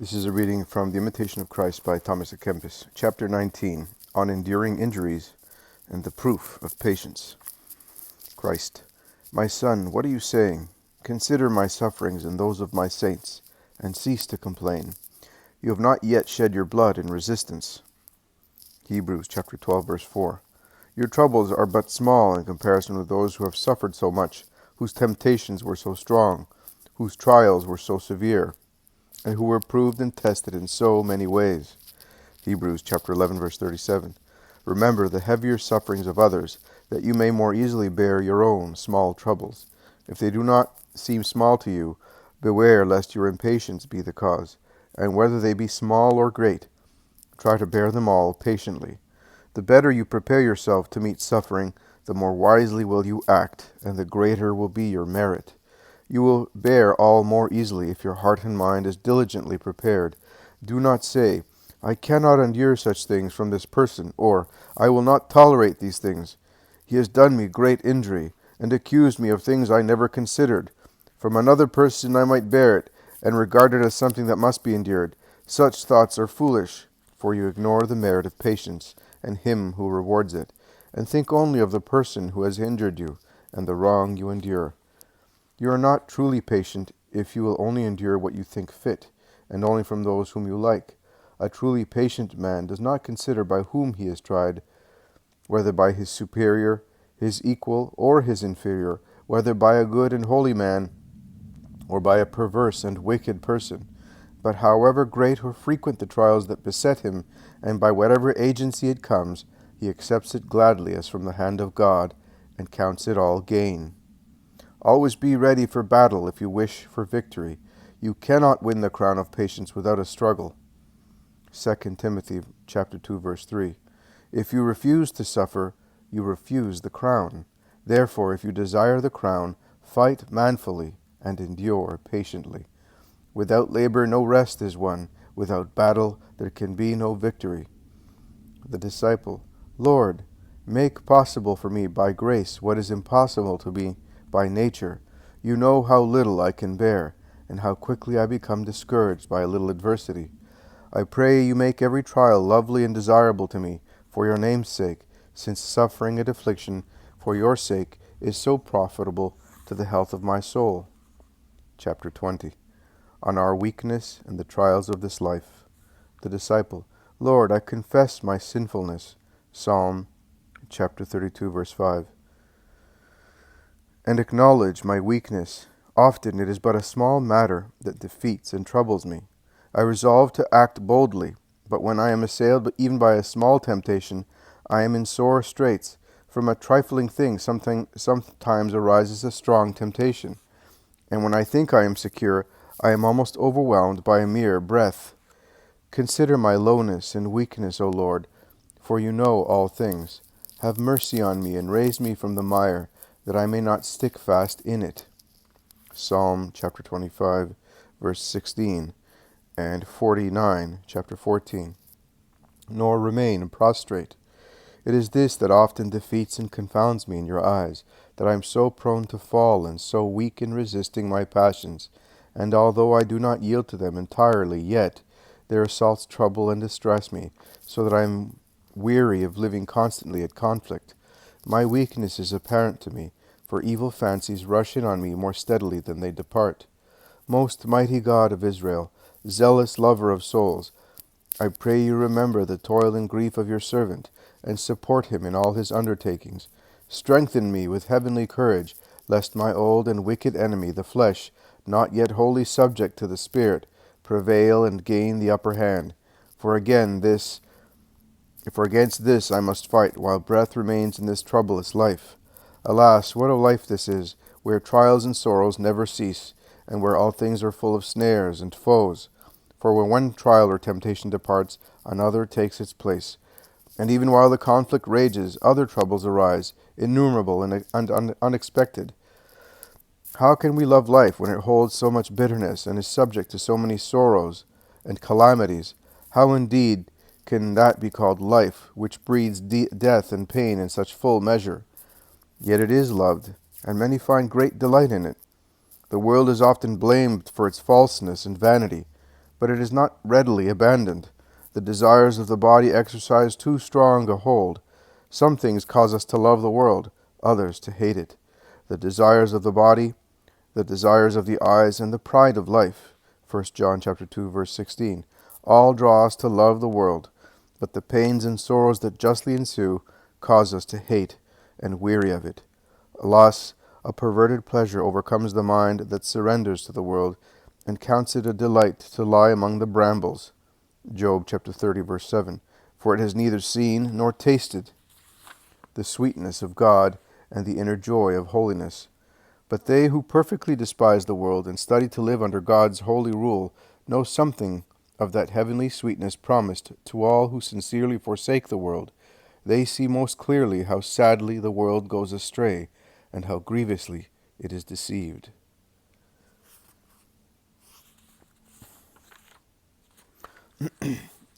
This is a reading from the Imitation of Christ by Thomas à Kempis, Chapter 19, on enduring injuries and the proof of patience. Christ, my son, what are you saying? Consider my sufferings and those of my saints, and cease to complain. You have not yet shed your blood in resistance. Hebrews chapter 12, verse 4. Your troubles are but small in comparison with those who have suffered so much, whose temptations were so strong, whose trials were so severe, and who were proved and tested in so many ways. Hebrews chapter 11, verse 37. Remember the heavier sufferings of others, that you may more easily bear your own small troubles. If they do not seem small to you, beware lest your impatience be the cause. And whether they be small or great, try to bear them all patiently. The better you prepare yourself to meet suffering, the more wisely will you act, and the greater will be your merit. You will bear all more easily if your heart and mind is diligently prepared. Do not say, I cannot endure such things from this person, or I will not tolerate these things. He has done me great injury, and accused me of things I never considered. From another person I might bear it, and regard it as something that must be endured. Such thoughts are foolish, for you ignore the merit of patience, and him who rewards it, and think only of the person who has injured you, and the wrong you endure. You are not truly patient if you will only endure what you think fit, and only from those whom you like. A truly patient man does not consider by whom he is tried, whether by his superior, his equal, or his inferior, whether by a good and holy man, or by a perverse and wicked person. But however great or frequent the trials that beset him, and by whatever agency it comes, he accepts it gladly as from the hand of God, and counts it all gain. Always be ready for battle if you wish for victory. You cannot win the crown of patience without a struggle. 2 Timothy chapter 2, verse 3. If you refuse to suffer, you refuse the crown. Therefore, if you desire the crown, fight manfully and endure patiently. Without labor no rest is won. Without battle there can be no victory. The disciple, Lord, make possible for me by grace what is impossible to me by nature. You know how little I can bear, and how quickly I become discouraged by a little adversity. I pray you make every trial lovely and desirable to me, for your name's sake, since suffering and affliction for your sake is so profitable to the health of my soul. Chapter 20. On our weakness and the trials of this life. The disciple, Lord, I confess my sinfulness. Psalm chapter 32, verse 5. And acknowledge my weakness. Often it is but a small matter that defeats and troubles me. I resolve to act boldly, but when I am assailed even by a small temptation, I am in sore straits. From a trifling thing sometimes arises a strong temptation, and when I think I am secure, I am almost overwhelmed by a mere breath. Consider my lowness and weakness, O Lord, for you know all things. Have mercy on me and raise me from the mire, that I may not stick fast in it. Psalm chapter 25, verse 16, and 49, chapter 14. Nor remain prostrate. It is this that often defeats and confounds me in your eyes, that I am so prone to fall and so weak in resisting my passions. And although I do not yield to them entirely, yet their assaults trouble and distress me, so that I am weary of living constantly at conflict. My weakness is apparent to me, for evil fancies rush in on me more steadily than they depart. Most mighty God of Israel, zealous lover of souls, I pray you remember the toil and grief of your servant, and support him in all his undertakings. Strengthen me with heavenly courage, lest my old and wicked enemy, the flesh, not yet wholly subject to the Spirit, prevail and gain the upper hand. For against this I must fight, while breath remains in this troublous life. Alas, what a life this is, where trials and sorrows never cease, and where all things are full of snares and foes. For when one trial or temptation departs, another takes its place. And even while the conflict rages, other troubles arise, innumerable and unexpected. How can we love life when it holds so much bitterness and is subject to so many sorrows and calamities? How indeed can that be called life, which breeds death and pain in such full measure? Yet it is loved, and many find great delight in it. The world is often blamed for its falseness and vanity, but it is not readily abandoned. The desires of the body exercise too strong a hold. Some things cause us to love the world, others to hate it. The desires of the body, the desires of the eyes, and the pride of life, 1 John chapter 2, verse 16, all draw us to love the world, but the pains and sorrows that justly ensue cause us to hate and weary of it. Alas, a perverted pleasure overcomes the mind that surrenders to the world and counts it a delight to lie among the brambles. Job chapter 30, verse 7. For it has neither seen nor tasted the sweetness of God and the inner joy of holiness. But they who perfectly despise the world and study to live under God's holy rule know something of that heavenly sweetness promised to all who sincerely forsake the world. They see most clearly how sadly the world goes astray and how grievously it is deceived.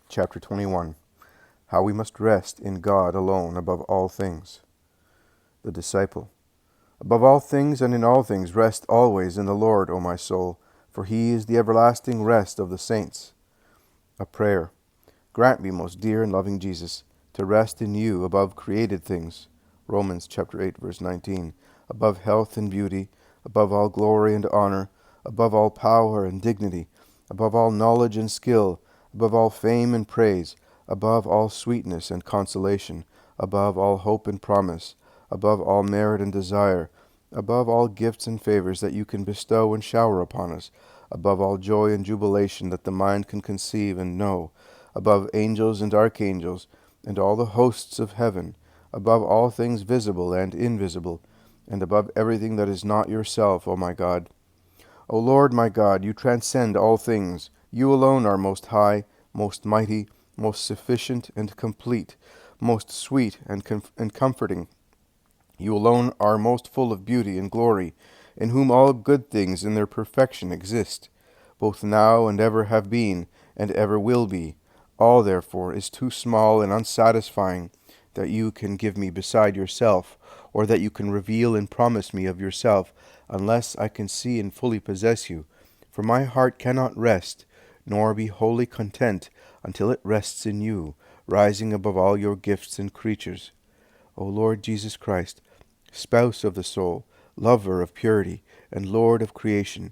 Chapter 21. How we must rest in God alone above all things. The Disciple. Above all things and in all things rest always in the Lord, O my soul, for he is the everlasting rest of the saints. A prayer. Grant me, most dear and loving Jesus, to rest in you above created things. Romans chapter 8, verse 19. Above health and beauty, above all glory and honor, above all power and dignity, above all knowledge and skill, above all fame and praise, above all sweetness and consolation, above all hope and promise, above all merit and desire, above all gifts and favors that you can bestow and shower upon us, above all joy and jubilation that the mind can conceive and know, above angels and archangels, and all the hosts of heaven, above all things visible and invisible, and above everything that is not yourself, O my God. O Lord my God, you transcend all things. You alone are most high, most mighty, most sufficient and complete, most sweet and comforting. You alone are most full of beauty and glory, in whom all good things in their perfection exist, both now and ever have been, and ever will be. All, therefore, is too small and unsatisfying that you can give me beside yourself, or that you can reveal and promise me of yourself, unless I can see and fully possess you. For my heart cannot rest, nor be wholly content, until it rests in you, rising above all your gifts and creatures. O Lord Jesus Christ, spouse of the soul, lover of purity, and Lord of creation,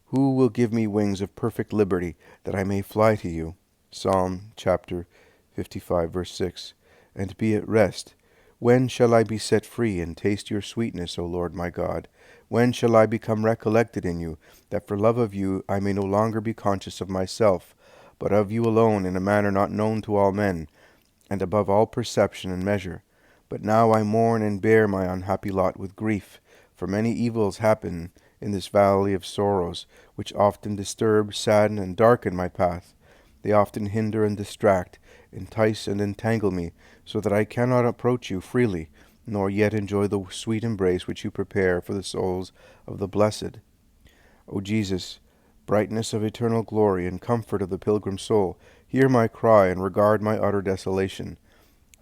who will give me wings of perfect liberty, that I may fly to you? Psalm chapter 55, verse 6. And be at rest. When shall I be set free and taste your sweetness, O Lord my God? When shall I become recollected in you, that for love of you I may no longer be conscious of myself, but of you alone in a manner not known to all men, and above all perception and measure? But now I mourn and bear my unhappy lot with grief, for many evils happen in this valley of sorrows, which often disturb, sadden, and darken my path. They often hinder and distract, entice and entangle me, so that I cannot approach you freely, nor yet enjoy the sweet embrace which you prepare for the souls of the blessed. O Jesus, brightness of eternal glory and comfort of the pilgrim soul, hear my cry and regard my utter desolation.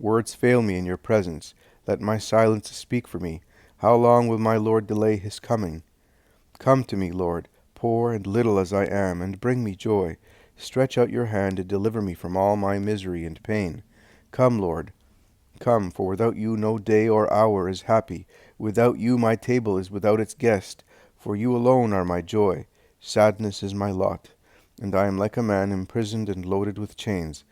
Words fail me in your presence. Let my silence speak for me. How long will my Lord delay his coming? Come to me, Lord, poor and little as I am, and bring me joy. Stretch out your hand and deliver me from all my misery and pain. Come, Lord, come, for without you no day or hour is happy. Without you my table is without its guest, for you alone are my joy. Sadness is my lot, and I am like a man imprisoned and loaded with chains,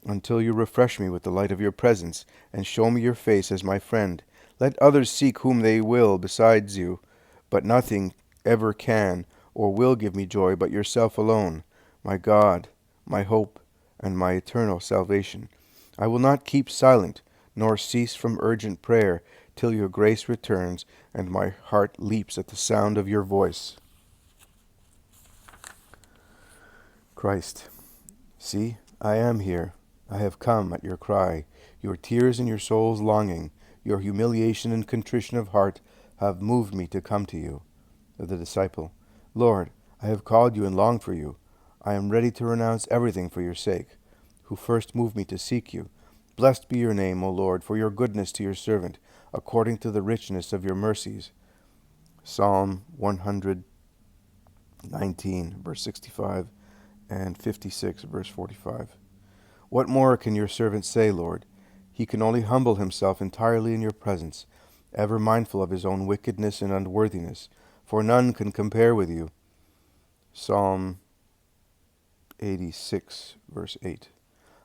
until you refresh me with the light of your presence, and show me your face as my friend. Let others seek whom they will besides you, but nothing ever can or will give me joy but yourself alone, my God, my hope, and my eternal salvation. I will not keep silent, nor cease from urgent prayer, till your grace returns, and my heart leaps at the sound of your voice. Christ, see, I am here. I have come at your cry. Your tears and your soul's longing, your humiliation and contrition of heart have moved me to come to you. The Disciple. Lord, I have called you and longed for you. I am ready to renounce everything for your sake, who first moved me to seek you. Blessed be your name, O Lord, for your goodness to your servant, according to the richness of your mercies. Psalm 119, verse 65. and 56, verse 45. What more can your servant say, Lord? He can only humble himself entirely in your presence, ever mindful of his own wickedness and unworthiness, for none can compare with you. Psalm 86, verse 8.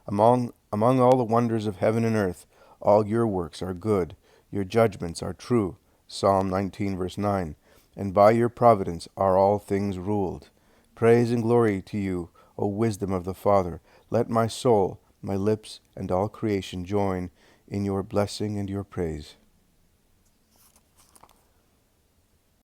Among all the wonders of heaven and earth, all your works are good, your judgments are true. Psalm 19, verse 9. And by your providence are all things ruled. Praise and glory to you, O wisdom of the Father. Let my soul, my lips, and all creation join in your blessing and your praise.